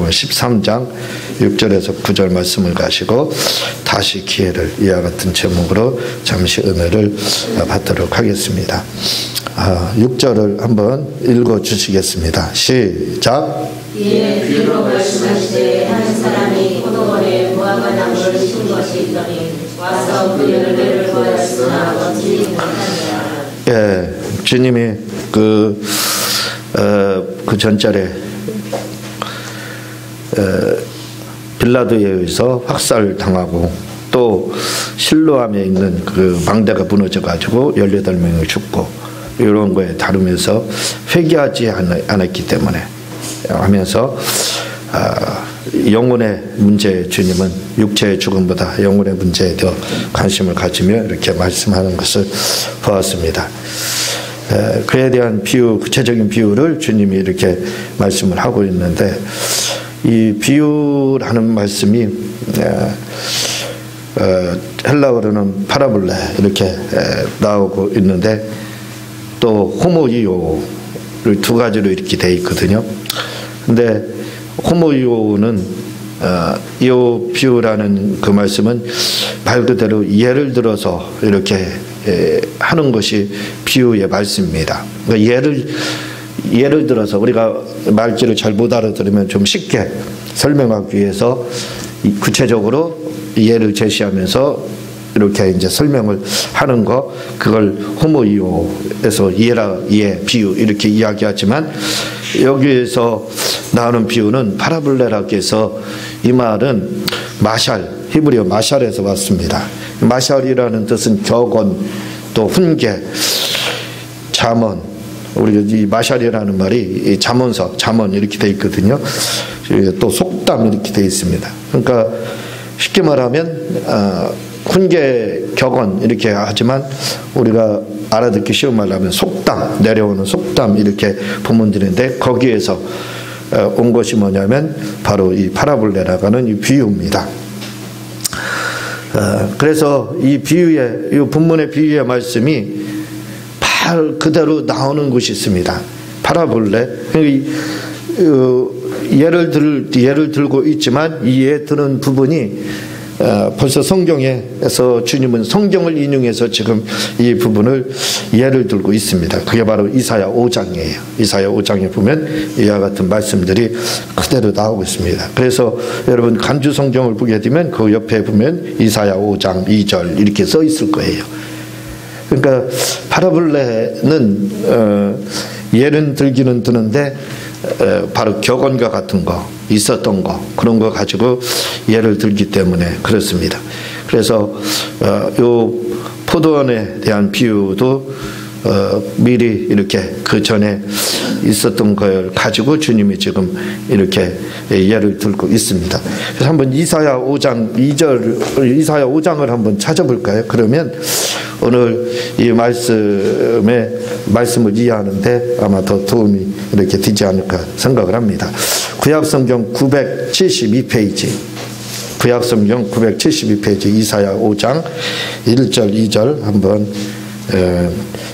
마태복음 13장 6절에서 9절 말씀을 가시고 다시 기회를 이와 같은 제목으로 잠시 은혜를 받도록 하겠습니다. 6절을 한번 읽어주시겠습니다. 시작. 이에 비유로 말씀하시되 한 사람이 포도원에 무화과 나무를 심은 것이 있더니 와서 그 열매를 보았으나 얻지 못하니라. 예, 주님이 그 전절에 빌라도에 의해서 확살당하고 또 실로암에 있는 그 망대가 무너져가지고 18명이 죽고 이런 거에 다루면서 회개하지 않았기 때문에 하면서 영혼의 문제에 주님은 육체의 죽음보다 영혼의 문제에 더 관심을 가지며 이렇게 말씀하는 것을 보았습니다. 그에 대한 비유, 구체적인 비유를 주님이 이렇게 말씀을 하고 있는데 이 비유라는 말씀이 헬라어로는 파라볼레 이렇게 나오고 있는데 또 호모이오를 두 가지로 이렇게 되어 있거든요. 근데 호모이오는 이 비유라는 그 말씀은 말 그대로 예를 들어서 이렇게 하는 것이 비유의 말씀입니다. 그러니까 예를 들어서 우리가 말귀를 잘 못 알아들으면 좀 쉽게 설명하기 위해서 구체적으로 예를 제시하면서 이렇게 이제 설명을 하는 거, 그걸 호모이오에서 예, 비유 이렇게 이야기하지만 여기에서 나오는 비유는 파라블레라고 해서 이 말은 마샬, 히브리어 마샬에서 왔습니다. 마샬이라는 뜻은 격언, 또 훈계, 잠언. 우리가 이 마샬이라는 말이 잠언서, 잠언 이렇게 돼 있거든요. 또 속담 이렇게 돼 있습니다. 그러니까 쉽게 말하면 훈계, 격언 이렇게 하지만 우리가 알아듣기 쉬운 말로 하면 속담, 내려오는 속담 이렇게 보문들인데 거기에서 온 것이 뭐냐면 바로 이 파라볼레라고 하는 이 비유입니다. 그래서 이 비유의, 이 본문의 비유의 말씀이 발 그대로 나오는 것이 있습니다. 파라볼레. 예를 들고 있지만 이에 드는 부분이 벌써 성경에서 주님은 성경을 인용해서 지금 이 부분을 예를 들고 있습니다. 그게 바로 이사야 5장이에요. 이사야 5장에 보면 이와 같은 말씀들이 그대로 나오고 있습니다. 그래서 여러분 간주 성경을 보게 되면 그 옆에 보면 이사야 5장 2절 이렇게 써 있을 거예요. 그러니까 파라볼레는 예는 들기는 드는데 바로 격언과 같은 거, 있었던 거, 그런 거 가지고 예를 들기 때문에 그렇습니다. 그래서 요 포도원에 대한 비유도 미리 이렇게 그 전에 있었던 걸 가지고 주님이 지금 이렇게 예를 들고 있습니다. 그래서 한번 이사야 5장 2절, 이사야 5장을 한번 찾아볼까요? 그러면 오늘 이 말씀을 이해하는데 아마 더 도움이 이렇게 되지 않을까 생각을 합니다. 구약성경 972페이지, 구약성경 972페이지 이사야 5장 1절 2절 한번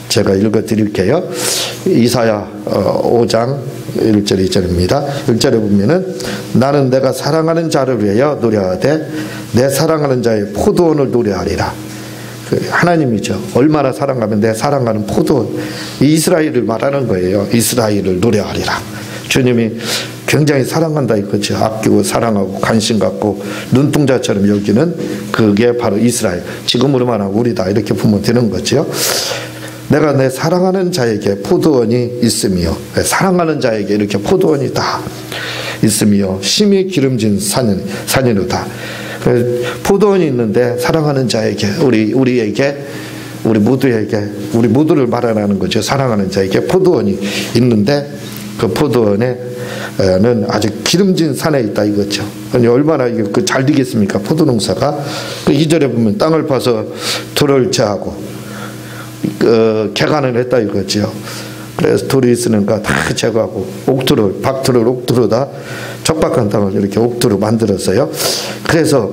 제가 읽어드릴게요. 이사야 5장 1절 2절입니다. 1절에 보면은 나는 내가 사랑하는 자를 위하여 노래하되 내 사랑하는 자의 포도원을 노래하리라. 하나님이죠. 얼마나 사랑하면 내 사랑하는 포도원, 이스라엘을 말하는 거예요. 이스라엘을 노래하리라. 주님이 굉장히 사랑한다 이거죠. 아끼고 사랑하고 관심 갖고 눈동자처럼 여기는 그게 바로 이스라엘. 지금으로 말하면 우리다 이렇게 보면 되는 거죠. 내가 내 사랑하는 자에게 포도원이 있으며, 사랑하는 자에게 이렇게 포도원이 다 있으며 심히 기름진 산이로다. 포도원이 있는데 사랑하는 자에게, 우리에게, 우리 모두를 말하는 거죠. 사랑하는 자에게 포도원이 있는데 그 포도원에는 아주 기름진 산에 있다 이거죠. 얼마나 잘 되겠습니까? 포도 농사가. 그 2절에 보면 땅을 파서 돌을 제하고 개간을 했다 이거죠. 그래서 돌이 있으니까 다 제거하고 박토를 다 척박한 땅을 이렇게 옥토로 만들었어요. 그래서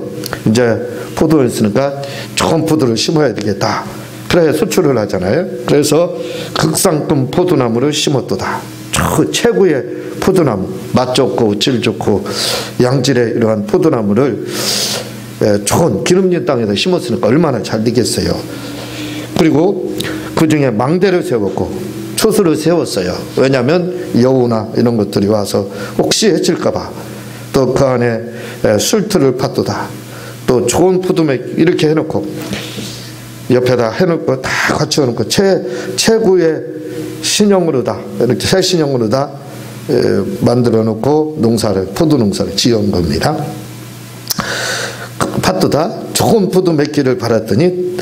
이제 포도를 쓰니까 좋은 포도를 심어야 되겠다. 그래야 수출을 하잖아요. 그래서 극상품 포도나무를 심었도다. 최고의 포도나무, 맛 좋고 질 좋고 양질의 이러한 포도나무를 좋은 기름진 땅에다 심었으니까 얼마나 잘 되겠어요. 그리고 그 중에 망대를 세웠고 초수를 세웠어요. 왜냐하면 여우나 이런 것들이 와서 혹시 해칠까봐. 또 그 안에 술틀을 팠도다. 또 좋은 포도맥 이렇게 해놓고 옆에다 해놓고 다 갖춰놓고 최고의 신형으로다, 이렇게 새 신형으로다 만들어 놓고 포도 농사를 지은 겁니다. 팠도다. 좋은 포도 맺기를 바랐더니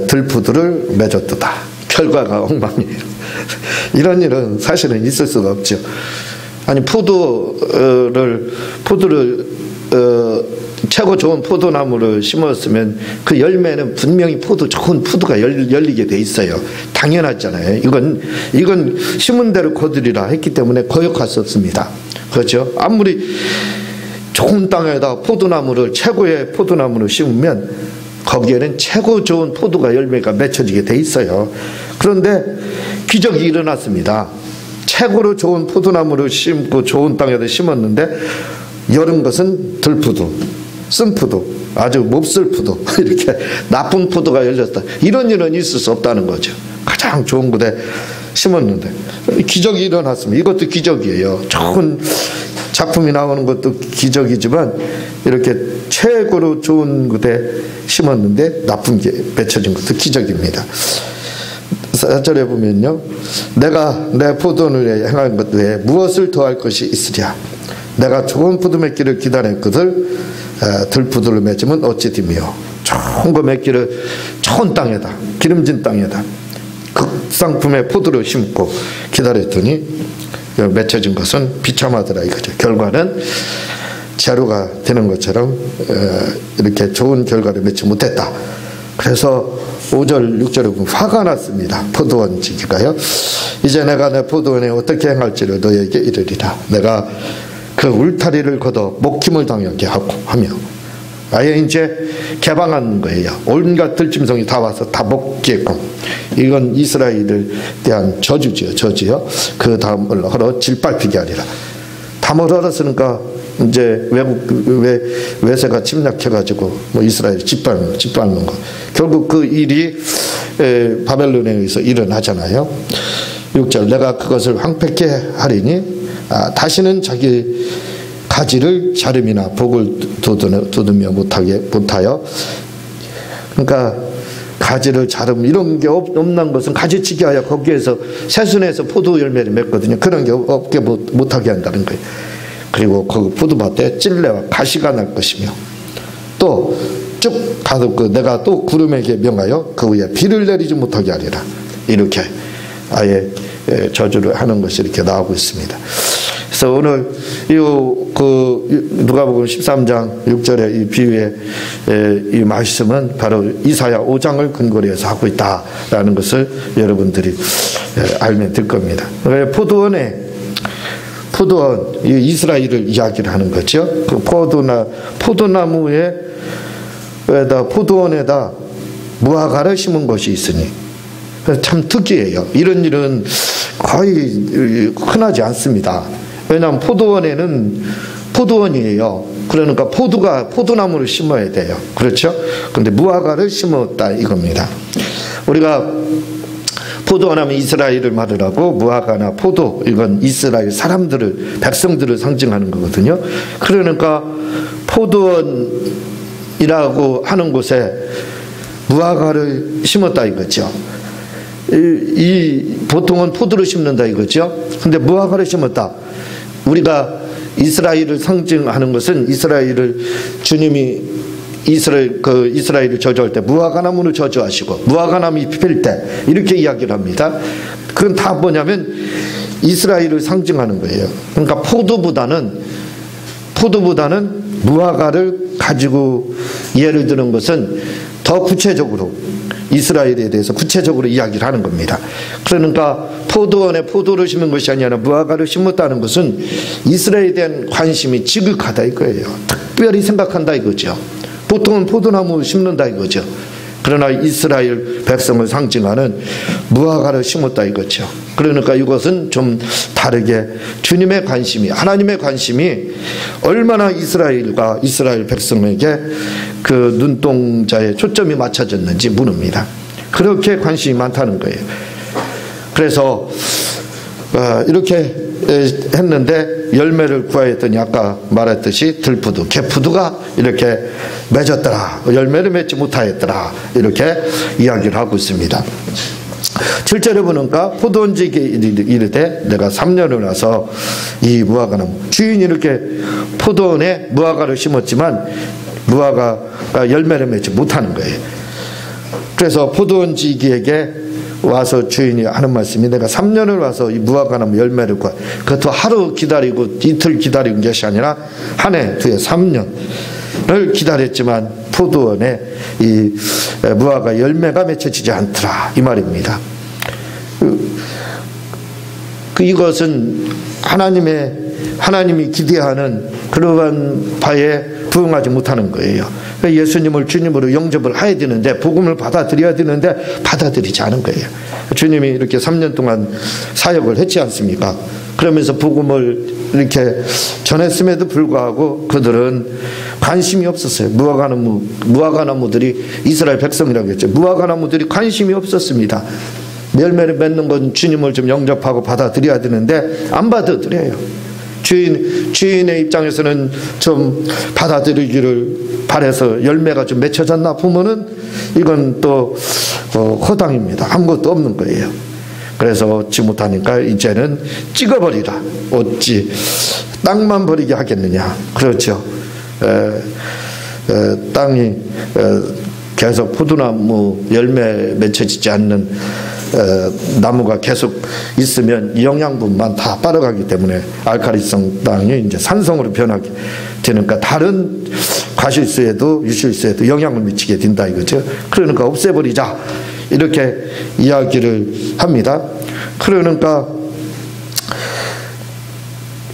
들포도를 맺었도다. 결과가 엉망이에요. 이런 일은 사실은 있을 수가 없죠. 아니 포도를 최고 좋은 포도나무를 심었으면 그 열매는 분명히 좋은 포도가 열리게 돼 있어요. 당연하잖아요. 이건 심은 대로 거두리라 했기 때문에 거역할 수 없습니다. 그렇죠? 아무리 좋은 땅에다 최고의 포도나무를 심으면 거기에는 최고 좋은 포도가 열매가 맺혀지게 돼 있어요. 그런데 기적이 일어났습니다. 최고로 좋은 포도나무를 심고 좋은 땅에다 심었는데 열은 것은 들포도, 쓴포도, 아주 몹쓸 포도, 이렇게 나쁜 포도가 열렸다. 이런 일은 있을 수 없다는 거죠. 가장 좋은 곳에 심었는데 기적이 일어났습니다. 이것도 기적이에요. 좋은 작품이 나오는 것도 기적이지만 이렇게 최고로 좋은 곳에 심었는데 나쁜 게 맺혀진 것도 기적입니다. 4절에 보면요, 내가 내 포도원을 행한 것 외에 무엇을 더할 것이 있으랴. 내가 좋은 포도 맺기를 기다렸거늘 들포도를 맺으면 어찌 됨이요. 좋은 거 맺기를 좋은 땅에다, 기름진 땅에다 극상품의 포도를 심고 기다렸더니 맺혀진 것은 비참하더라 이거죠. 결과는 재료가 되는 것처럼 이렇게 좋은 결과를 맺지 못했다. 그래서 5절 6절에 보면 화가 났습니다. 포도원 지기가요. 이제 내가 내 포도원에 어떻게 행할지를 너에게 이르리라. 내가 그 울타리를 걷어 목힘을 당하게 하며 아예 이제 개방하는 거예요. 온갖 들짐승이 다 와서 다 먹게끔. 이건 이스라엘에 대한 저주지요. 그 다음을 헐어 질밟히게 하리라. 담을 헐었으니까 이제 외세가 침략해가지고 이스라엘 짓밟는 거. 결국 그 일이 바벨론에 의해서 일어나잖아요. 6절 내가 그것을 황폐케 하리니 다시는 자기 가지를 자름이나 복을 돋으며 못하여. 그러니까 가지를 자름 이런 게 없는 것은 가지치기 하여 거기에서 새순에서 포도 열매를 맺거든요. 그런 게 없게 못하게 한다는 거예요. 그리고 그 포도밭에 찔레와 가시가 날 것이며 또 쭉 가도 내가 또 구름에게 명하여 그 위에 비를 내리지 못하게 하리라. 이렇게 아예 저주를 하는 것이 이렇게 나오고 있습니다. 그래서 오늘 누가복음 13장 6절의 이 비유의 이 말씀은 바로 이사야 5장을 근거로 해서 하고 있다라는 것을 여러분들이 알면 될 겁니다. 포도원 이스라엘을 이야기를 하는 거죠. 그 포도원에다 무화과를 심은 것이 있으니 참 특이해요. 이런 일은 거의 흔하지 않습니다. 왜냐하면 포도원이에요. 그러니까 포도나무를 심어야 돼요. 그렇죠? 그런데 무화과를 심었다 이겁니다. 우리가 포도원 하면 이스라엘을 말하고 무화과나 포도 이건 이스라엘 백성들을 상징하는 거거든요. 그러니까 포도원이라고 하는 곳에 무화과를 심었다 이거죠. 보통은 포도를 심는다 이거죠. 근데 무화과를 심었다. 우리가 이스라엘을 상징하는 것은 주님이 이스라엘을 저주할 때 무화과나무를 저주하시고 무화과나무이 필 때 이렇게 이야기를 합니다. 그건 다 뭐냐면 이스라엘을 상징하는 거예요. 그러니까 포도보다는 무화과를 가지고 예를 드는 것은 더 구체적으로 이스라엘에 대해서 구체적으로 이야기를 하는 겁니다. 그러니까 포도원에 포도를 심은 것이 아니라 무화과를 심었다는 것은 이스라엘에 대한 관심이 지극하다 이거예요. 특별히 생각한다 이거죠. 보통은 포도나무 심는다 이거죠. 그러나 이스라엘 백성을 상징하는 무화과를 심었다 이거죠. 그러니까 이것은 좀 다르게 주님의 관심이, 하나님의 관심이 얼마나 이스라엘과 이스라엘 백성에게 그 눈동자에 초점이 맞춰졌는지 물읍니다. 그렇게 관심이 많다는 거예요. 그래서 이렇게 했는데 열매를 구하였더니 아까 말했듯이 들푸두, 개푸두가 이렇게 맺었더라. 열매를 맺지 못하였더라. 이렇게 이야기를 하고 있습니다. 7절에 보니까 포도원지에 이르되 내가 3년을 나서 이 무화과나무, 주인이 이렇게 포도원에 무화과를 심었지만 무화과가 열매를 맺지 못하는 거예요. 그래서 포도원지기에게 와서 주인이 하는 말씀이, 내가 3년을 와서 이 무화과나무 열매를 구하, 그것도 하루 기다리고 이틀 기다린 것이 아니라 한 해 뒤에 3년을 기다렸지만 포도원에 이 무화과 열매가 맺혀지지 않더라 이 말입니다. 이것은 하나님이 기대하는 그러한 바에 부응하지 못하는 거예요. 예수님을 주님으로 영접을 해야 되는데, 복음을 받아들여야 되는데 받아들이지 않은 거예요. 주님이 이렇게 3년 동안 사역을 했지 않습니까? 그러면서 복음을 이렇게 전했음에도 불구하고 그들은 관심이 없었어요. 무화과나무들이 이스라엘 백성이라고 했죠. 무화과나무들이 관심이 없었습니다. 열매를 맺는 건 주님을 좀 영접하고 받아들여야 되는데 안 받아들여요. 주인의 입장에서는 좀 받아들이기를 바라서 열매가 좀 맺혀졌나 보면은 이건 또 허당입니다. 아무것도 없는 거예요. 그래서 얻지 못하니까 이제는 찍어버리라. 어찌 땅만 버리게 하겠느냐. 그렇죠. 땅이 계속 포도나무 열매 맺혀지지 않는 나무가 계속 있으면 영양분만 다 빨아가기 때문에 알칼리성 땅이 이제 산성으로 변하게 되니까 다른 과실수에도 유실수에도 영향을 미치게 된다 이거죠. 그러니까 없애버리자 이렇게 이야기를 합니다. 그러니까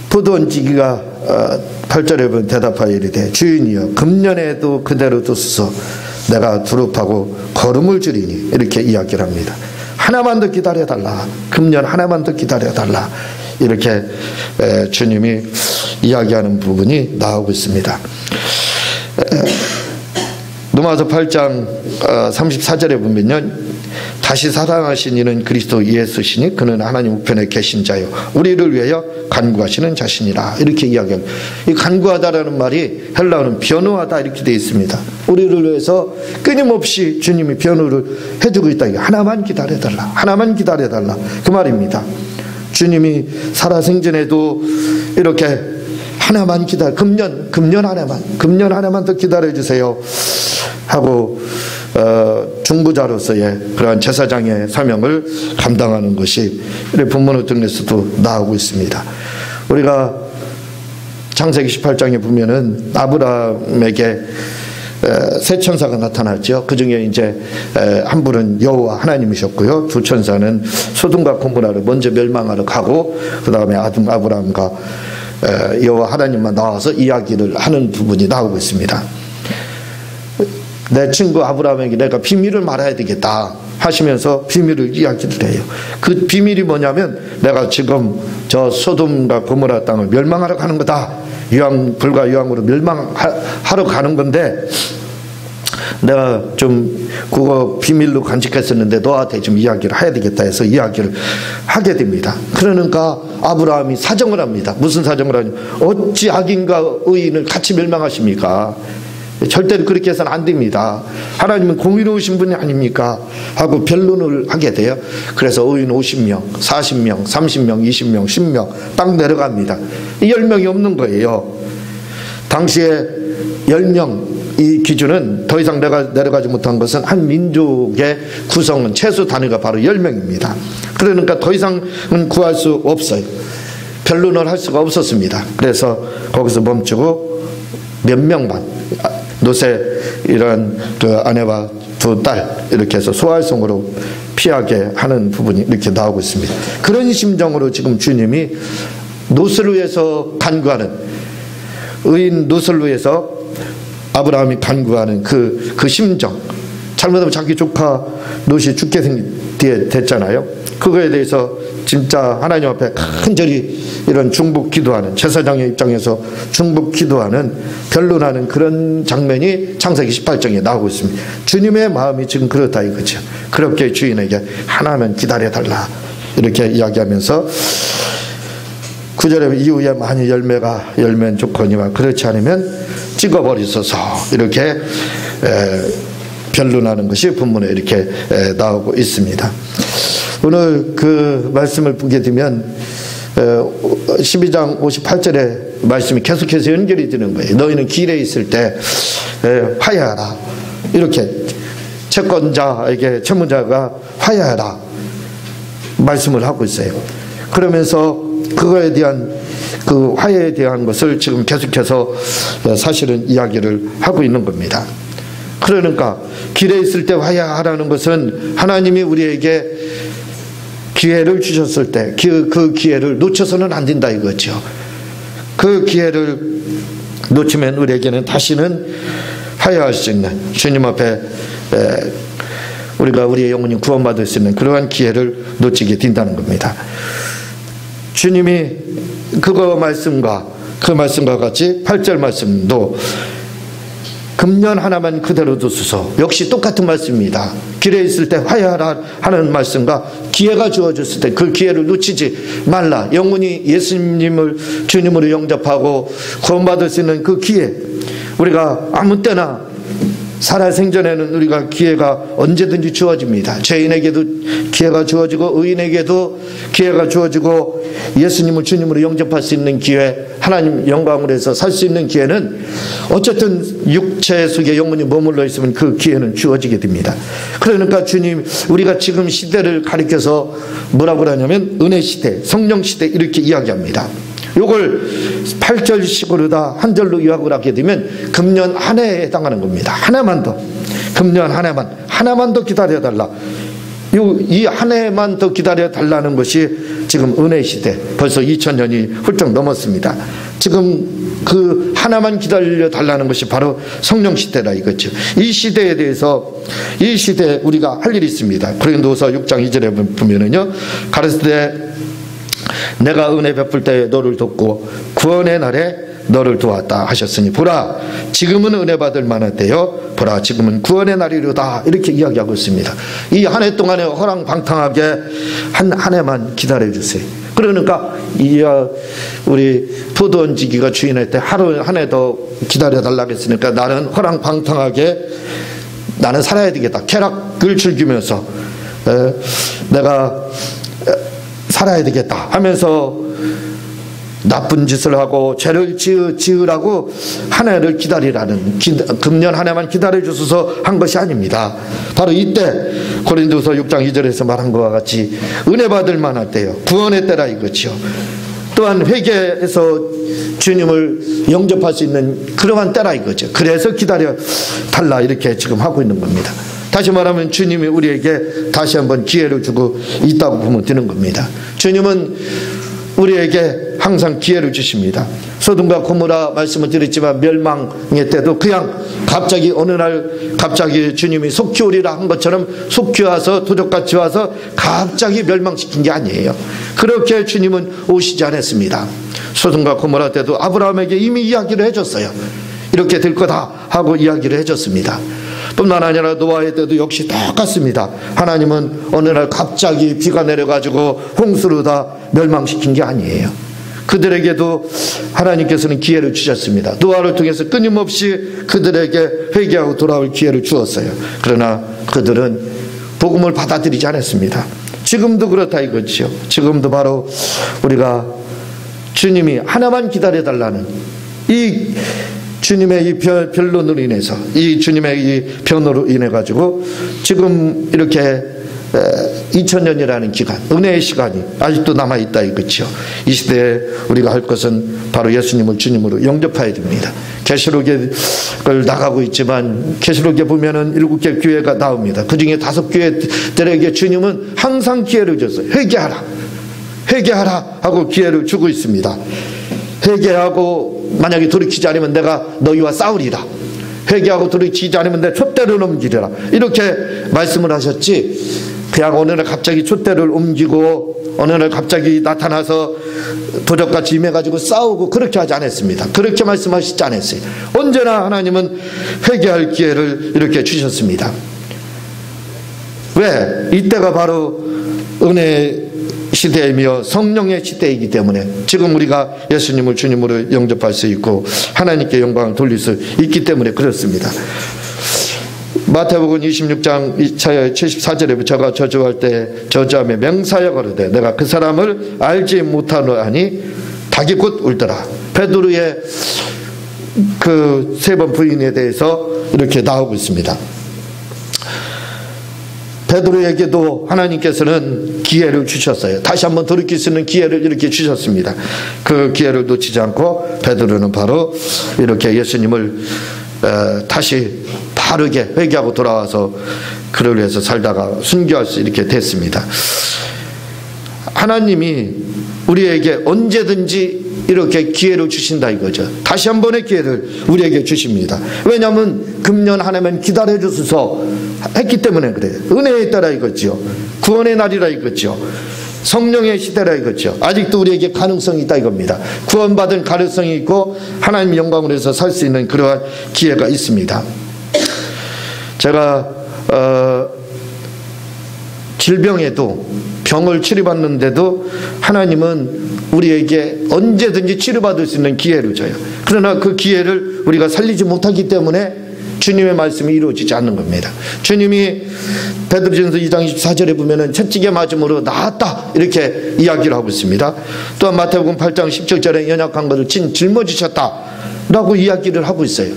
포도원지기가 8절에 보면 대답하여 이르되 주인이여 금년에도 그대로 두소서 내가 두릅하고 거름을 주리니 이렇게 이야기를 합니다. 하나만 더 기다려달라. 금년 하나만 더 기다려달라. 이렇게 주님이 이야기하는 부분이 나오고 있습니다. 로마서 8장 34절에 보면요, 다시 사랑하신 이는 그리스도 예수시니 그는 하나님 우편에 계신 자요 우리를 위하여 간구하시는 자신이라. 이렇게 이야기합니다. 이 간구하다라는 말이 헬라어는 변호하다 이렇게 되어 있습니다. 우리를 위해서 끊임없이 주님이 변호를 해주고 있다. 하나만 기다려달라. 하나만 기다려달라. 그 말입니다. 주님이 살아생전에도 이렇게 하나만 금년 하나만 더 기다려주세요 하고 중보자로서의 그러한 제사장의 사명을 감당하는 것이 본문을 통해서도 나오고 있습니다. 우리가 창세기 18장에 보면은 아브라함에게 세 천사가 나타났죠. 그 중에 이제 한 분은 여호와 하나님이셨고요. 두 천사는 소돔과 고모라를 먼저 멸망하러 가고 그 다음에 아브라함과 여호와 하나님만 나와서 이야기를 하는 부분이 나오고 있습니다. 내 친구 아브라함에게 내가 비밀을 말해야 되겠다 하시면서 비밀을 이야기를 해요. 그 비밀이 뭐냐면 내가 지금 저 소돔과 고모라 땅을 멸망하러 가는 거다. 불과 유황으로 멸망하러 가는 건데 내가 좀 그거 비밀로 간직했었는데 너한테 좀 이야기를 해야 되겠다 해서 이야기를 하게 됩니다. 그러니까 아브라함이 사정을 합니다. 무슨 사정을 하냐. 어찌 악인과 의인을 같이 멸망하십니까? 절대로 그렇게 해서는 안 됩니다. 하나님은 공의로우신 분이 아닙니까? 하고 변론을 하게 돼요. 그래서 의인 50명, 40명, 30명, 20명, 10명 딱 내려갑니다. 10명이 없는 거예요. 당시에 10명 이 기준은 더 이상 내려가지 못한 것은 한 민족의 구성은 최소 단위가 바로 10명입니다. 그러니까 더 이상은 구할 수 없어요. 변론을 할 수가 없었습니다. 그래서 거기서 멈추고 몇 명만 노세 이런 그 아내와 두 딸 이렇게 해서 소활성으로 피하게 하는 부분이 이렇게 나오고 있습니다. 그런 심정으로 지금 주님이 롯을 위해서 간구하는 의인 롯을 위해서 아브라함이 간구하는 그 심정 잘못하면 자기 조카 롯이 죽게 됐잖아요. 그거에 대해서 진짜 하나님 앞에 간절히 이런 중복 기도하는, 제사장의 입장에서 중복 기도하는, 변론하는 그런 장면이 창세기 18장에 나오고 있습니다. 주님의 마음이 지금 그렇다 이거죠. 그렇게 주인에게 하나만 기다려달라 이렇게 이야기하면서 9절에 이후에 많이 열면 좋거니와 그렇지 않으면 찍어버리소서 이렇게 변론하는 것이 본문에 이렇게 나오고 있습니다. 오늘 그 말씀을 보게 되면 12장 58절의 말씀이 계속해서 연결이 되는 거예요. 너희는 길에 있을 때 화해하라 이렇게 채권자에게 채무자가 화해하라 말씀을 하고 있어요. 그러면서 그거에 대한 그 화해에 대한 것을 지금 계속해서 사실은 이야기를 하고 있는 겁니다. 그러니까 길에 있을 때 화해하라는 것은 하나님이 우리에게 기회를 주셨을 때 그 기회를 놓쳐서는 안 된다 이거죠. 그 기회를 놓치면 우리에게는 다시는 화해할 수 있는, 주님 앞에 우리가 우리의 영혼이 구원받을 수 있는 그러한 기회를 놓치게 된다는 겁니다. 주님이 그 말씀과 같이 8절 말씀도 금년 하나만 그대로 두소서, 역시 똑같은 말씀입니다. 길에 있을 때 화해하라 하는 말씀과 기회가 주어졌을 때 그 기회를 놓치지 말라. 영혼이 예수님을 주님으로 영접하고 구원받을 수 있는 그 기회, 우리가 아무 때나 살아생전에는 우리가 기회가 언제든지 주어집니다. 죄인에게도 기회가 주어지고 의인에게도 기회가 주어지고 예수님을 주님으로 영접할 수 있는 기회, 하나님 영광으로 해서 살 수 있는 기회는 어쨌든 육체 속에 영혼이 머물러 있으면 그 기회는 주어지게 됩니다. 그러니까 주님, 우리가 지금 시대를 가리켜서 뭐라고 그러냐면 은혜 시대, 성령 시대 이렇게 이야기합니다. 요걸 8절씩으로 다 한 절로 요약을 하게 되면 금년 한 해에 해당하는 겁니다. 하나만 더, 금년 하나만 더 기다려달라. 이 한 해만 더 기다려달라는 것이 지금 은혜 시대, 벌써 2000년이 훌쩍 넘었습니다. 지금 그 하나만 기다려달라는 것이 바로 성령 시대라 이거죠. 이 시대에 대해서, 이 시대에 우리가 할 일이 있습니다. 고린도서 6장 2절에 보면은요, 가르치되 내가 은혜 베풀 때에 너를 돕고 구원의 날에 너를 도왔다 하셨으니 보라 지금은 은혜 받을 만할 때요, 보라 지금은 구원의 날이로다 이렇게 이야기하고 있습니다. 이 한 해 동안에 허랑방탕하게 한 해만 기다려주세요. 그러니까 우리 포도 얹기가 주인할 때 하루 한 해 더 기다려달라고 했으니까 나는 허랑방탕하게 나는 살아야 되겠다. 쾌락을 즐기면서 내가 살아야 되겠다 하면서 나쁜 짓을 하고 죄를 지으라고 한 해를 기다리라는, 금년 한 해만 기다려주셔서 한 것이 아닙니다. 바로 이때 고린도서 6장 2절에서 말한 것과 같이 은혜 받을 만할 때요, 구원의 때라 이거죠. 또한 회개해서 주님을 영접할 수 있는 그러한 때라 이거죠. 그래서 기다려 달라 이렇게 지금 하고 있는 겁니다. 다시 말하면 주님이 우리에게 다시 한번 기회를 주고 있다고 보면 되는 겁니다. 주님은 우리에게 항상 기회를 주십니다. 소돔과 고모라 말씀을 드렸지만 멸망의 때도 그냥 갑자기 어느 날 갑자기 주님이 속히 오리라 한 것처럼 속히 와서 도적같이 와서 갑자기 멸망시킨 게 아니에요. 그렇게 주님은 오시지 않았습니다. 소돔과 고모라 때도 아브라함에게 이미 이야기를 해줬어요. 이렇게 될 거다 하고 이야기를 해줬습니다. 뿐만 아니라 노아의 때도 역시 똑같습니다. 하나님은 어느 날 갑자기 비가 내려가지고 홍수로 다 멸망시킨 게 아니에요. 그들에게도 하나님께서는 기회를 주셨습니다. 노아를 통해서 끊임없이 그들에게 회개하고 돌아올 기회를 주었어요. 그러나 그들은 복음을 받아들이지 않았습니다. 지금도 그렇다 이거죠. 지금도 바로 우리가 주님이 하나만 기다려달라는 이 주님의 이 변론으로 인해서, 이 주님의 이 변호로 인해 가지고 지금 이렇게 2000년이라는 기간, 은혜의 시간이 아직도 남아있다 이거죠. 이 시대에 우리가 할 것은 바로 예수님을 주님으로 영접해야 됩니다. 계시록을 나가고 있지만 계시록에 보면은 7개 교회가 나옵니다. 그 중에 5교회들에게 주님은 항상 기회를 줬어요. 회개하라 하고 기회를 주고 있습니다. 회개하고 만약에 돌이키지 않으면 내가 너희와 싸우리라. 회개하고 돌이키지 않으면 내 촛대를 옮기리라. 이렇게 말씀을 하셨지, 그냥 어느 날 갑자기 촛대를 옮기고 어느 날 갑자기 나타나서 도적같이 임해가지고 싸우고 그렇게 하지 않았습니다. 그렇게 말씀하시지 않았어요. 언제나 하나님은 회개할 기회를 이렇게 주셨습니다. 왜? 이때가 바로 은혜 시대이며 성령의 시대이기 때문에 지금 우리가 예수님을 주님으로 영접할 수 있고 하나님께 영광을 돌릴 수 있기 때문에 그렇습니다. 마태복음 26장 74절에 제가 저주할 때 저주하며 맹사여 가로되 내가 그 사람을 알지 못하노니 닭이 곧 울더라. 베드로의 그 세 번 부인에 대해서 이렇게 나오고 있습니다. 베드로에게도 하나님께서는 기회를 주셨어요. 다시 한번 돌이킬 수 있는 기회를 이렇게 주셨습니다. 그 기회를 놓치지 않고 베드로는 바로 이렇게 예수님을 다시 바르게 회개하고 돌아와서 그를 위해서 살다가 순교할 수 이렇게 됐습니다. 하나님이 우리에게 언제든지 이렇게 기회를 주신다 이거죠. 다시 한 번의 기회를 우리에게 주십니다. 왜냐하면 금년 한 해만 기다려주소서 했기 때문에 그래요. 은혜에 따라 이거죠. 구원의 날이라 이거죠. 성령의 시대라 이거죠. 아직도 우리에게 가능성이 있다 이겁니다. 구원받은 가능성이 있고 하나님 영광을 위해서 살 수 있는 그러한 기회가 있습니다. 제가 질병에도 병을 치료받는데도 하나님은 우리에게 언제든지 치료받을 수 있는 기회를 줘요. 그러나 그 기회를 우리가 살리지 못하기 때문에 주님의 말씀이 이루어지지 않는 겁니다. 주님이 베드로전서 2장 24절에 보면은 채찍에 맞음으로 나았다 이렇게 이야기를 하고 있습니다. 또한 마태복음 8장 17절에 연약한 것을 짊어지셨다 라고 이야기를 하고 있어요.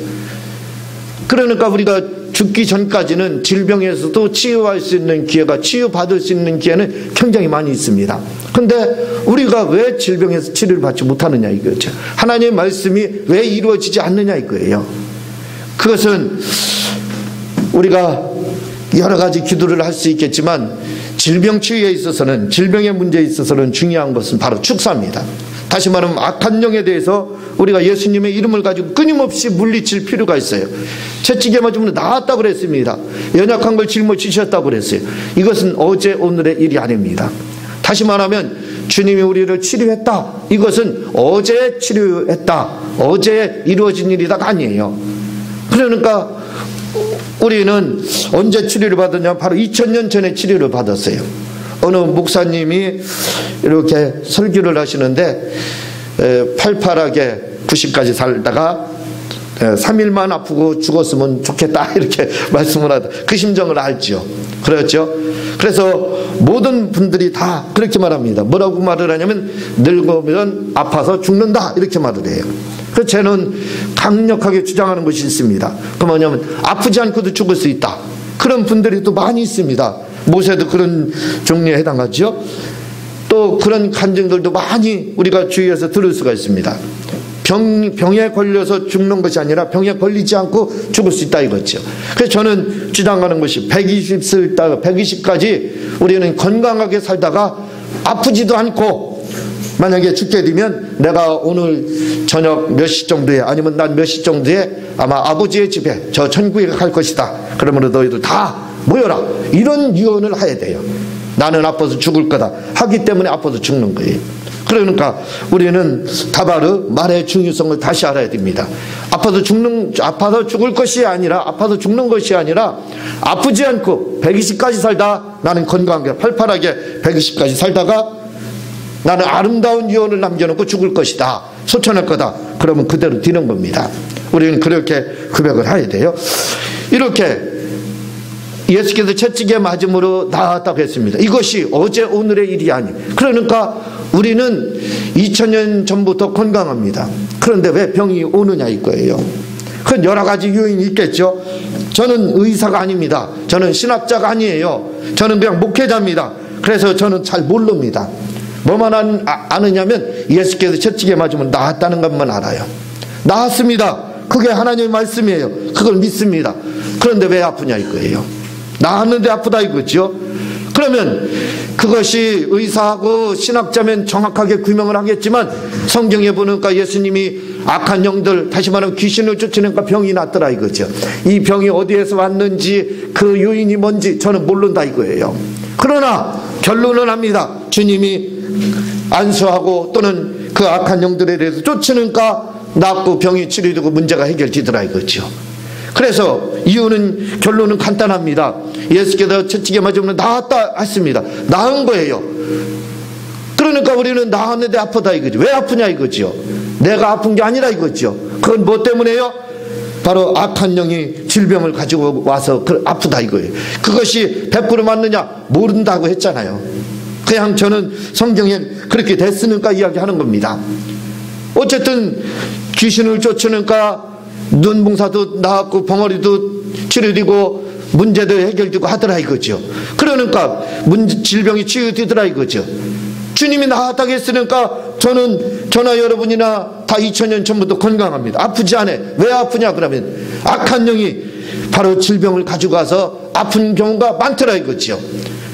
그러니까 우리가 죽기 전까지는 질병에서도 치유할 수 있는 기회가, 치유받을 수 있는 기회는 굉장히 많이 있습니다. 근데 우리가 왜 질병에서 치료를 받지 못하느냐 이거죠. 하나님의 말씀이 왜 이루어지지 않느냐 이거예요. 그것은 우리가 여러 가지 기도를 할 수 있겠지만 질병 치유에 있어서는, 질병의 문제에 있어서는 중요한 것은 바로 축사입니다. 다시 말하면 악한 영에 대해서 우리가 예수님의 이름을 가지고 끊임없이 물리칠 필요가 있어요. 채찍에 맞으면 나았다고 그랬습니다. 연약한 걸 짊어지셨다고 그랬어요. 이것은 어제 오늘의 일이 아닙니다. 다시 말하면 주님이 우리를 치료했다, 이것은 어제 치료했다, 어제 이루어진 일이다가 아니에요. 그러니까 우리는 언제 치료를 받았냐? 바로 2000년 전에 치료를 받았어요. 어느 목사님이 이렇게 설교를 하시는데 팔팔하게 90까지 살다가 3일만 아프고 죽었으면 좋겠다 이렇게 말씀을 하다. 그 심정을 알죠. 그렇죠? 그래서 모든 분들이 다 그렇게 말합니다. 뭐라고 말을 하냐면 늙으면 아파서 죽는다 이렇게 말을 해요. 그래서 저는 강력하게 주장하는 것이 있습니다. 그 뭐냐면 아프지 않고도 죽을 수 있다. 그런 분들이 또 많이 있습니다. 모세도 그런 종류에 해당하죠. 또 그런 간증들도 많이 우리가 주위에서 들을 수가 있습니다. 병에 걸려서 죽는 것이 아니라 병에 걸리지 않고 죽을 수 있다 이거죠. 그래서 저는 주장하는 것이 120까지 우리는 건강하게 살다가 아프지도 않고 만약에 죽게 되면 내가 오늘 저녁 몇 시 정도에 아니면 난 몇 시 정도에 아마 아버지의 집에 저 천국에 갈 것이다. 그러므로 너희들 다 모여라. 이런 유언을 해야 돼요. 나는 아파서 죽을 거다 하기 때문에 아파서 죽는 거예요. 그러니까 우리는 다바르 말의 중요성을 다시 알아야 됩니다. 아파서 죽을 것이 아니라, 아파서 죽는 것이 아니라 아프지 않고 120까지 살다 나는 건강하게 팔팔하게 120까지 살다가 나는 아름다운 유언을 남겨놓고 죽을 것이다, 소천할 거다. 그러면 그대로 되는 겁니다. 우리는 그렇게 고백을 해야 돼요. 이렇게 예수께서 채찍에 맞음으로 나았다고 했습니다. 이것이 어제 오늘의 일이 아니에요. 그러니까 우리는 2000년 전부터 건강합니다. 그런데 왜 병이 오느냐 이거예요. 그건 여러 가지 요인이 있겠죠. 저는 의사가 아닙니다. 저는 신학자가 아니에요. 저는 그냥 목회자입니다. 그래서 저는 잘 모릅니다. 뭐만 아느냐면 예수께서 채찍에 맞으면 나았다는 것만 알아요. 나았습니다. 그게 하나님의 말씀이에요. 그걸 믿습니다. 그런데 왜 아프냐 이거예요. 나았는데 아프다 이거죠. 그러면 그것이 의사하고 신학자면 정확하게 규명을 하겠지만 성경에 보니까 예수님이 악한 영들, 다시 말하면 귀신을 쫓으니까 병이 났더라 이거죠. 이 병이 어디에서 왔는지 그 요인이 뭔지 저는 모른다 이거예요. 그러나 결론은 합니다. 주님이 안수하고 또는 그 악한 영들에 대해서 쫓으니까 낫고 병이 치료되고 문제가 해결되더라 이거죠. 그래서 이유는 결론은 간단합니다. 예수께서 채찍에 맞으면 나았다 했습니다. 나은 거예요. 그러니까 우리는 나았는데 아프다 이거죠. 왜 아프냐 이거죠. 내가 아픈 게 아니라 이거죠. 그건 뭐 때문에요? 바로 악한 영이 질병을 가지고 와서 아프다 이거예요. 그것이 100% 맞느냐 모른다고 했잖아요. 그냥 저는 성경에 그렇게 됐으니까 이야기하는 겁니다. 어쨌든 귀신을 쫓으니까 눈봉사도 나았고 벙어리도 치료되고 문제도 해결되고 하더라 이거죠. 그러니까 질병이 치유되더라 이거죠. 주님이 나았다고 했으니까 저나 여러분이나 다 2000년 전부터 건강합니다. 아프지 않아. 왜 아프냐 그러면 악한 영이 바로 질병을 가지고 와서 아픈 경우가 많더라 이거죠.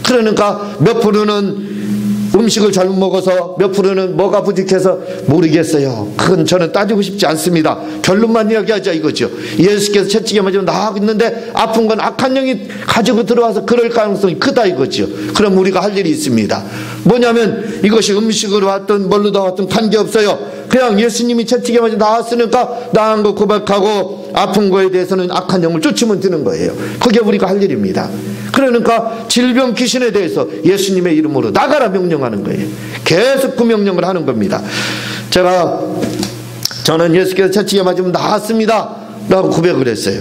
그러니까 몇 프로는 음식을 잘못 먹어서 몇 프로는 뭐가 부족해서 모르겠어요. 그건 저는 따지고 싶지 않습니다. 결론만 이야기하자 이거죠. 예수께서 채찍에 맞으면 나았는데 아픈 건 악한 영이 가지고 들어와서 그럴 가능성이 크다 이거죠. 그럼 우리가 할 일이 있습니다. 뭐냐면 이것이 음식으로 왔든 뭘로 나왔든 관계없어요. 그냥 예수님이 채찍에 맞아 나았으니까 나은 거 고백하고 아픈 거에 대해서는 악한 영을 쫓으면 되는 거예요. 그게 우리가 할 일입니다. 그러니까 질병 귀신에 대해서 예수님의 이름으로 나가라 명령하는 거예요. 계속 그 명령을 하는 겁니다. 저는 예수께서 채찍에 맞으면 나았습니다 라고 고백을 했어요.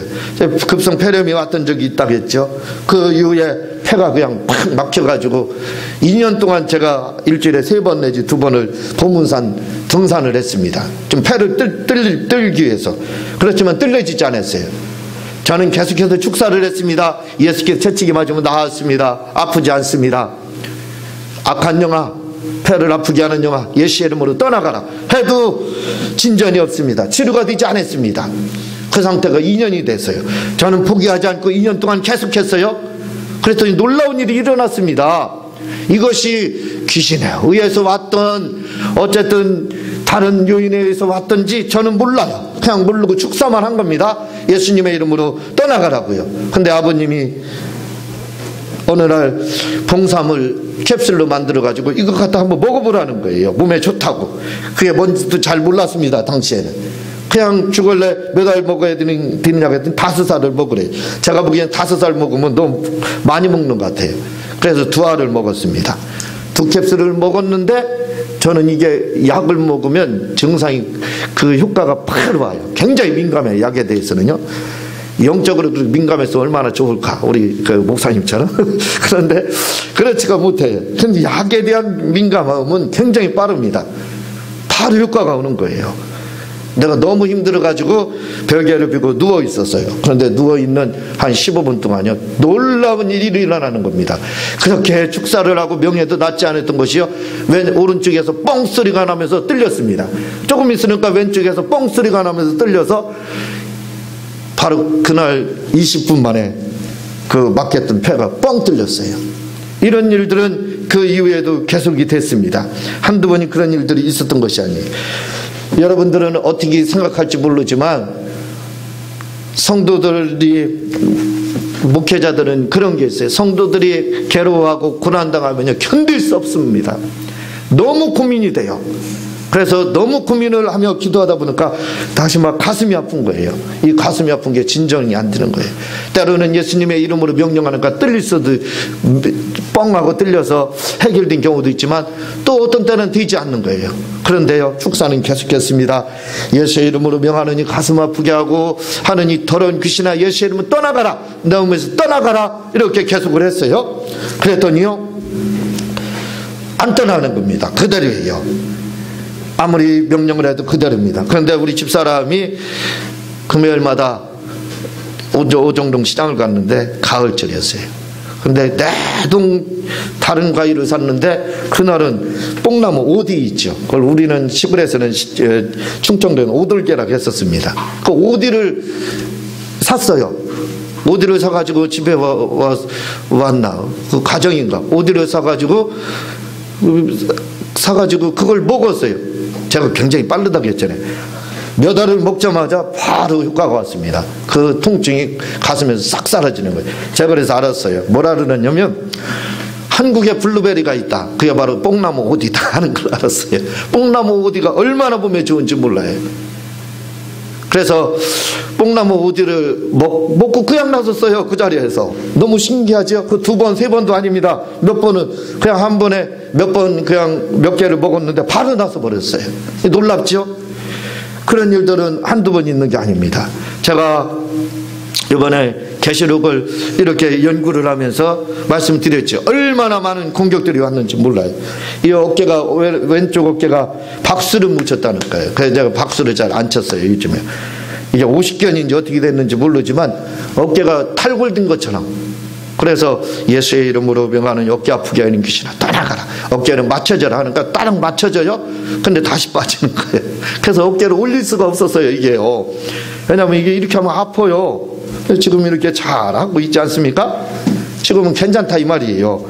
급성 폐렴이 왔던 적이 있다고 했죠. 그 이후에 폐가 그냥 팍 막혀가지고 2년 동안 제가 일주일에 3번 내지 2번을 보문산 등산을 했습니다. 좀 폐를 뜰기 위해서. 그렇지만 뜰려지지 않았어요. 저는 계속해서 축사를 했습니다. 예수께서 채찍에 맞으면 나았습니다. 아프지 않습니다. 악한 영아, 폐를 아프게 하는 영아, 예수의 이름으로 떠나가라 해도 진전이 없습니다. 치료가 되지 않았습니다. 그 상태가 2년이 됐어요. 저는 포기하지 않고 2년 동안 계속했어요. 그랬더니 놀라운 일이 일어났습니다. 이것이 귀신에 의해서 왔던 어쨌든 다른 요인에 의해서 왔던지 저는 몰라요. 그냥 모르고 축사만 한 겁니다. 예수님의 이름으로 떠나가라고요. 근데 아버님이 어느 날 봉사물 캡슐로 만들어 가지고 이거 갖다 한번 먹어보라는 거예요. 몸에 좋다고. 그게 뭔지도 잘 몰랐습니다. 당시에는. 그냥 죽을래 몇 알 먹어야 되느냐고 했더니 5살을 먹으래. 제가 보기엔 5살 먹으면 너무 많이 먹는 것 같아요. 그래서 2알을 먹었습니다. 2캡슐을 먹었는데 저는 이게 약을 먹으면 증상이 그 효과가 바로 와요. 굉장히 민감해요. 약에 대해서는요. 영적으로 민감해서 얼마나 좋을까 우리 그 목사님처럼. 그런데 그렇지가 못해요. 근데 약에 대한 민감함은 굉장히 빠릅니다. 바로 효과가 오는 거예요. 내가 너무 힘들어가지고 벽에를 비고 누워 있었어요. 그런데 누워있는 한 15분 동안요 놀라운 일이 일어나는 겁니다. 그렇게 축사를 하고 명예도 낮지 않았던 것이요 오른쪽에서 뻥 소리가 나면서 뚫렸습니다. 조금 있으니까 왼쪽에서 뻥 소리가 나면서 뚫려서 바로 그날 20분 만에 그 막혔던 폐가 뻥 뚫렸어요. 이런 일들은 그 이후에도 계속이 됐습니다. 한두 번이 그런 일들이 있었던 것이 아니에요. 여러분들은 어떻게 생각할지 모르지만 성도들이 목회자들은 그런 게 있어요. 성도들이 괴로워하고 고난당하면 견딜 수 없습니다. 너무 고민이 돼요. 그래서 너무 고민을 하며 기도하다 보니까 다시 막 가슴이 아픈 거예요. 이 가슴이 아픈 게 진정이 안 되는 거예요. 때로는 예수님의 이름으로 명령하니까 뚫릴 수도 뻥하고 뚫려서 해결된 경우도 있지만 또 어떤 때는 되지 않는 거예요. 그런데요 축사는 계속했습니다. 예수의 이름으로 명하느니 가슴 아프게 하고 하는 이 더러운 귀신아 예수의 이름으로 떠나가라 나오면서 떠나가라 이렇게 계속을 했어요. 그랬더니요 안 떠나는 겁니다. 그대로예요. 아무리 명령을 해도 그대로입니다. 그런데 우리 집사람이 금요일마다 오정동 시장을 갔는데 가을철이었어요. 근데 내동 다른 과일을 샀는데 그날은 뽕나무 오디 있죠. 그걸 우리는 시골에서는 충청도는 오돌개라고 했었습니다. 그 오디를 샀어요. 어디를 사가지고 집에 왔나? 그 가정인가? 어디를 사가지고 그걸 먹었어요. 제가 굉장히 빠르다고 했잖아요. 몇 알을 먹자마자 바로 효과가 왔습니다. 그 통증이 가슴에서 싹 사라지는 거예요. 제가 그래서 알았어요. 뭐라 그러냐면 한국에 블루베리가 있다. 그게 바로 뽕나무 오디다 하는 걸 알았어요. 뽕나무 오디가 얼마나 보면 좋은지 몰라요. 그래서 뽕나무 오디를 먹고 그냥 놔뒀어요. 그 자리에서. 너무 신기하죠? 그 2번, 3번도 아닙니다. 몇 번은 그냥 한 번에 몇 번 그냥 몇 개를 먹었는데 바로 나서 버렸어요. 놀랍죠? 그런 일들은 한두 번 있는 게 아닙니다. 제가 이번에 계시록을 이렇게 연구를 하면서 말씀드렸죠. 얼마나 많은 공격들이 왔는지 몰라요. 이 어깨가, 왼쪽 어깨가 박수를 묻혔다는 거예요. 그래서 제가 박수를 잘 안 쳤어요, 요즘에. 이게 50견인지 어떻게 됐는지 모르지만 어깨가 탈골된 것처럼. 그래서 예수의 이름으로 명하는 어깨 아프게 하는 귀신아 떠나가라. 어깨는 맞춰져라 하니까 따릉 맞춰져요. 근데 다시 빠지는 거예요. 그래서 어깨를 올릴 수가 없었어요, 이게요. 왜냐하면 이게 이렇게 하면 아파요. 지금 이렇게 잘하고 있지 않습니까? 지금은 괜찮다 이 말이에요.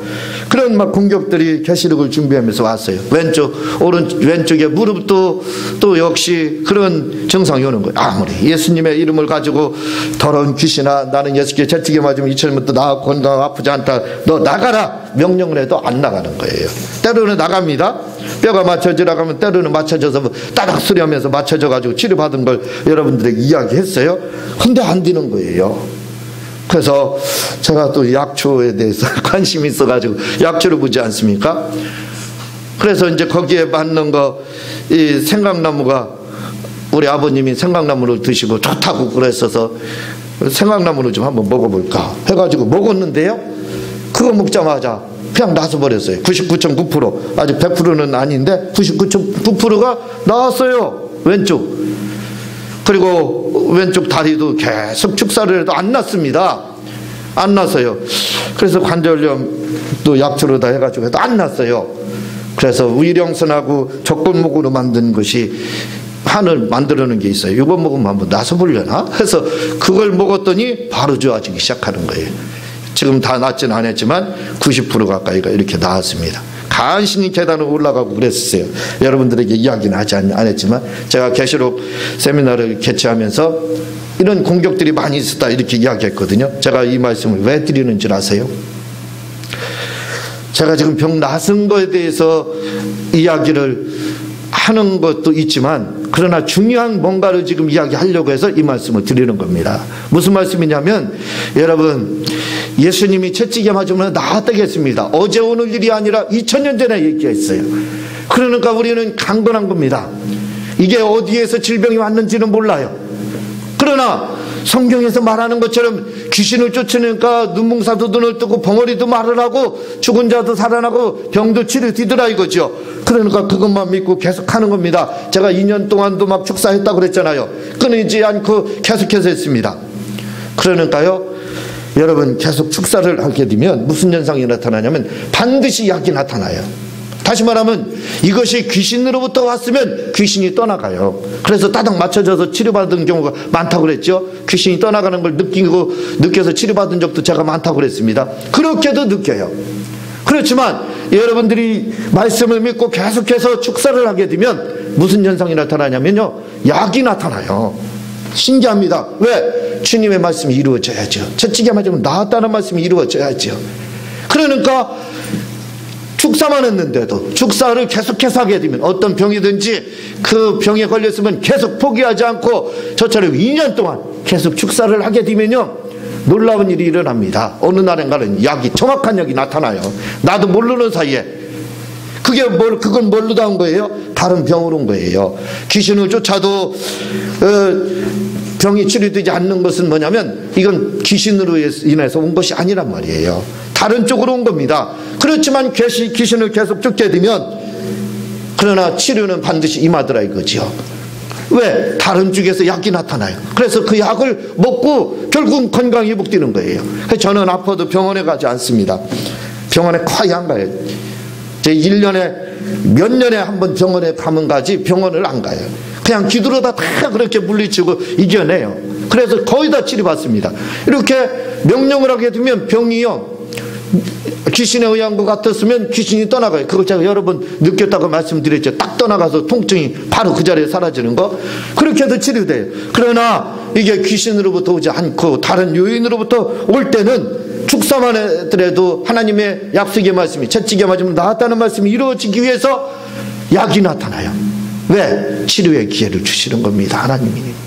그런 막 공격들이 계시록을 준비하면서 왔어요. 왼쪽에 무릎도 또 역시 그런 증상이 오는 거예요. 아무리 예수님의 이름을 가지고 더러운 귀신아 나는 예수께 채찍에 맞으면 이처럼부터 나 건강 아프지 않다. 너 나가라 명령을 해도 안 나가는 거예요. 때로는 나갑니다. 뼈가 맞춰지라고 하면 때로는 맞춰져서 따닥 소리하면서 맞춰져가지고 치료받은 걸 여러분들에게 이야기했어요. 근데 안 되는 거예요. 그래서 제가 또 약초에 대해서 관심이 있어가지고 약초를 보지 않습니까? 그래서 이제 거기에 맞는 거, 이 생강나무가 우리 아버님이 생강나무를 드시고 좋다고 그랬어서 생강나무를 좀 한번 먹어볼까 해가지고 먹었는데요. 그거 먹자마자 그냥 나서버렸어요. 99.9%. 아직 100%는 아닌데 99.9%가 나왔어요. 왼쪽. 그리고 왼쪽 다리도 계속 축사를 해도 안 났습니다. 안 났어요. 그래서 관절염도 약초로 다 해가지고 해도 안 났어요. 그래서 위령선하고 적분목으로 만든 것이 한을 만들어놓은 게 있어요. 이거 먹으면 한번 나서 보려나? 해서 그걸 먹었더니 바로 좋아지기 시작하는 거예요. 지금 다 낫지는 않았지만 90% 가까이가 이렇게 나았습니다. 간신히 계단을 올라가고 그랬어요. 여러분들에게 이야기는 하지 않았지만 제가 계시록 세미나를 개최하면서 이런 공격들이 많이 있었다 이렇게 이야기했거든요. 제가 이 말씀을 왜 드리는 줄 아세요? 제가 지금 병 나은 거에 대해서 이야기를 하는 것도 있지만 그러나 중요한 뭔가를 지금 이야기하려고 해서 이 말씀을 드리는 겁니다. 무슨 말씀이냐면 여러분 예수님이 채찍에 맞으면 나았다겠습니다. 어제 오늘 일이 아니라 2000년 전에 얘기했어요. 그러니까 우리는 강건한 겁니다. 이게 어디에서 질병이 왔는지는 몰라요. 그러나 성경에서 말하는 것처럼 귀신을 쫓으니까 눈뭉사도 눈을 뜨고 벙어리도 말을 하고 죽은 자도 살아나고 병도 치료되더라 이거죠. 그러니까 그것만 믿고 계속 하는 겁니다. 제가 2년 동안도 막 축사했다고 그랬잖아요. 끊이지 않고 계속해서 했습니다. 그러니까요 여러분 계속 축사를 하게 되면 무슨 현상이 나타나냐면 반드시 약이 나타나요. 다시 말하면 이것이 귀신으로부터 왔으면 귀신이 떠나가요. 그래서 따닥 맞춰져서 치료받은 경우가 많다고 그랬죠. 귀신이 떠나가는 걸 느껴서 치료받은 적도 제가 많다고 그랬습니다. 그렇게도 느껴요. 그렇지만 여러분들이 말씀을 믿고 계속해서 축사를 하게 되면 무슨 현상이 나타나냐면요 약이 나타나요. 신기합니다. 왜? 주님의 말씀이 이루어져야죠. 채찍에 맞으면 나았다는 말씀이 이루어져야죠. 그러니까 축사만 했는데도 축사를 계속해서 하게 되면 어떤 병이든지 그 병에 걸렸으면 계속 포기하지 않고 저처럼 2년 동안 계속 축사를 하게 되면요 놀라운 일이 일어납니다. 어느 날인가는 약이 정확한 약이 나타나요. 나도 모르는 사이에 그건 뭘로 나온 거예요? 다른 병으로 온 거예요. 귀신을 쫓아도 병이 치료되지 않는 것은 뭐냐면 이건 귀신으로 인해서 온 것이 아니란 말이에요. 다른 쪽으로 온 겁니다. 그렇지만 귀신을 계속 쫓게 되면 그러나 치료는 반드시 임하더라 이거죠. 왜? 다른 쪽에서 약이 나타나요. 그래서 그 약을 먹고 결국 건강이 회복되는 거예요. 저는 아파도 병원에 가지 않습니다. 병원에 거의 안 가요. 제 1년에 몇 년에 한 번 병원에 가면 가지 병원을 안 가요. 그냥 기도로다 다 그렇게 물리치고 이겨내요. 그래서 그래서 거의 다 치료받습니다. 이렇게 명령을 하게 되면 병이요, 귀신에 의한 것 같았으면 귀신이 떠나가요. 그걸 제가 여러 번 느꼈다고 말씀드렸죠. 딱 떠나가서 통증이 바로 그 자리에 사라지는 거. 그렇게 해도 치료돼요. 그러나 이게 귀신으로부터 오지 않고 다른 요인으로부터 올 때는 축사만 하더라도 하나님의 약속의 말씀이 채찍에 맞으면 나았다는 말씀이 이루어지기 위해서 약이 나타나요. 왜? 치료의 기회를 주시는 겁니다. 하나님이.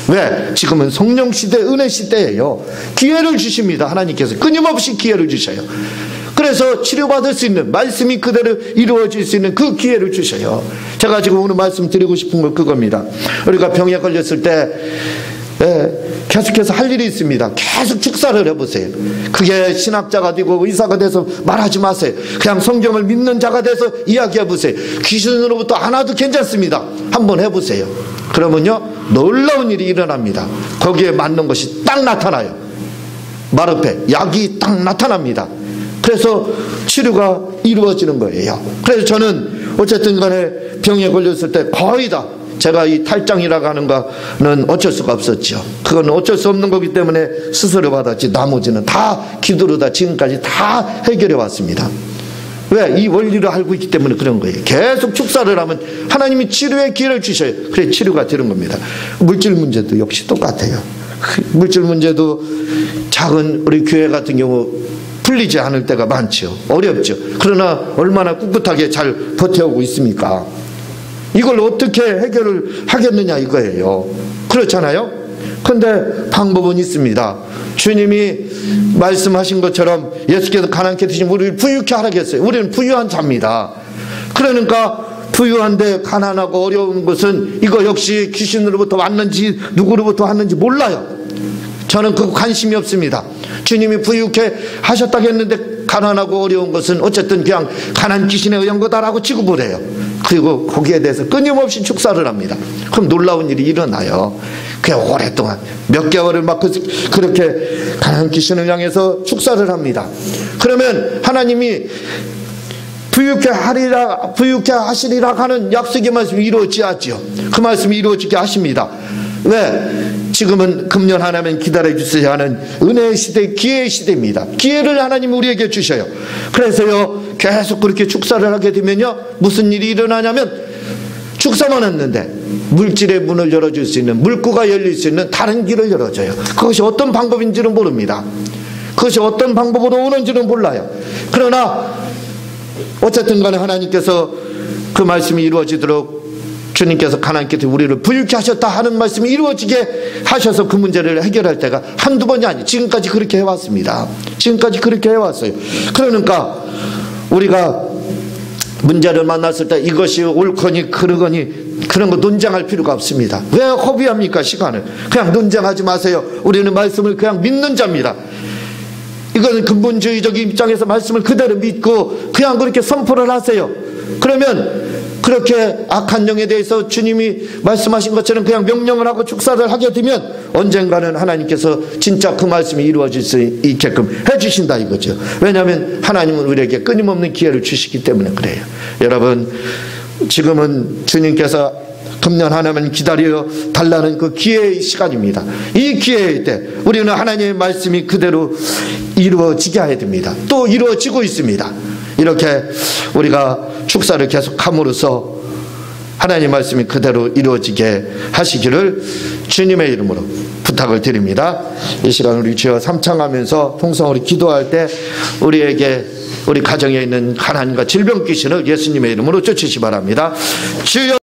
왜? 지금은 성령 시대, 은혜 시대예요. 기회를 주십니다. 하나님께서 끊임없이 기회를 주셔요. 그래서 치료받을 수 있는, 말씀이 그대로 이루어질 수 있는 그 기회를 주셔요. 제가 지금 오늘 말씀드리고 싶은 건 그겁니다. 우리가 병에 걸렸을 때 계속해서 할 일이 있습니다. 계속 축사를 해보세요. 그게 신학자가 되고 의사가 돼서 말하지 마세요. 그냥 성경을 믿는 자가 돼서 이야기해보세요. 귀신으로부터 안 와도 괜찮습니다. 한번 해보세요. 그러면요, 놀라운 일이 일어납니다. 거기에 맞는 것이 딱 나타나요. 마르페, 약이 딱 나타납니다. 그래서 치료가 이루어지는 거예요. 그래서 저는 어쨌든 간에 병에 걸렸을 때 거의 다, 제가 이 탈장이라고 하는 거는 어쩔 수가 없었죠. 그건 어쩔 수 없는 거기 때문에 수술을 받았지, 나머지는 다 기도로 다 지금까지 다 해결해 왔습니다. 왜? 이 원리를 알고 있기 때문에 그런 거예요. 계속 축사를 하면 하나님이 치료의 기회를 주셔요. 그래 치료가 되는 겁니다. 물질 문제도 역시 똑같아요. 물질 문제도 작은 우리 교회 같은 경우 풀리지 않을 때가 많죠. 어렵죠. 그러나 얼마나 꿋꿋하게 잘 버텨오고 있습니까? 이걸 어떻게 해결을 하겠느냐 이거예요. 그렇잖아요? 근데 방법은 있습니다. 주님이 말씀하신 것처럼 예수께서 가난케 드시면 우리를 부유케 하라겠어요. 우리는 부유한 자입니다. 그러니까 부유한데 가난하고 어려운 것은 이거 역시 귀신으로부터 왔는지 누구로부터 왔는지 몰라요. 저는 그거 관심이 없습니다. 주님이 부유케 하셨다고 했는데 가난하고 어려운 것은 어쨌든 그냥 가난 귀신에 의한 거다라고 취급을 해요. 그리고 거기에 대해서 끊임없이 축사를 합니다. 그럼 놀라운 일이 일어나요. 그냥 오랫동안 몇 개월을 막 그렇게 가난 귀신을 향해서 축사를 합니다. 그러면 하나님이 부유케 하시리라 하는 약속의 말씀이 이루어지죠. 그 말씀이 이루어지게 하십니다. 왜? 지금은 금년 하나면 기다려주셔야 하는 은혜의 시대, 기회의 시대입니다. 기회를 하나님이 우리에게 주셔요. 그래서요, 계속 그렇게 축사를 하게 되면요, 무슨 일이 일어나냐면, 축사만 했는데 물질의 문을 열어줄 수 있는, 물구가 열릴 수 있는 다른 길을 열어줘요. 그것이 어떤 방법인지는 모릅니다. 그것이 어떤 방법으로 오는지는 몰라요. 그러나 어쨌든 간에 하나님께서 그 말씀이 이루어지도록 주님께서 가난케 우리를 부유케 하셨다 하는 말씀이 이루어지게 하셔서 그 문제를 해결할 때가 한두 번이 아니에요. 지금까지 그렇게 해왔습니다. 지금까지 그렇게 해왔어요. 그러니까 우리가 문제를 만났을 때 이것이 옳거니 그르거니 그런 거 논쟁할 필요가 없습니다. 왜 허비합니까? 시간을. 그냥 논쟁하지 마세요. 우리는 말씀을 그냥 믿는 자입니다. 이거는 근본주의적인 입장에서 말씀을 그대로 믿고 그냥 그렇게 선포를 하세요. 그러면 그렇게 악한 영에 대해서 주님이 말씀하신 것처럼 그냥 명령을 하고 축사를 하게 되면 언젠가는 하나님께서 진짜 그 말씀이 이루어질 수 있게끔 해주신다 이거죠. 왜냐하면 하나님은 우리에게 끊임없는 기회를 주시기 때문에 그래요. 여러분, 지금은 주님께서 금년 하나만 기다려 달라는 그 기회의 시간입니다. 이 기회일 때 우리는 하나님의 말씀이 그대로 이루어지게 해야 됩니다. 또 이루어지고 있습니다. 이렇게 우리가 축사를 계속함으로써 하나님의 말씀이 그대로 이루어지게 하시기를 주님의 이름으로 부탁을 드립니다. 이 시간 우리 주여 삼창하면서 통성으로 기도할 때 우리에게 우리 가정에 있는 가난과 질병 귀신을 예수님의 이름으로 쫓으시 바랍니다. 주여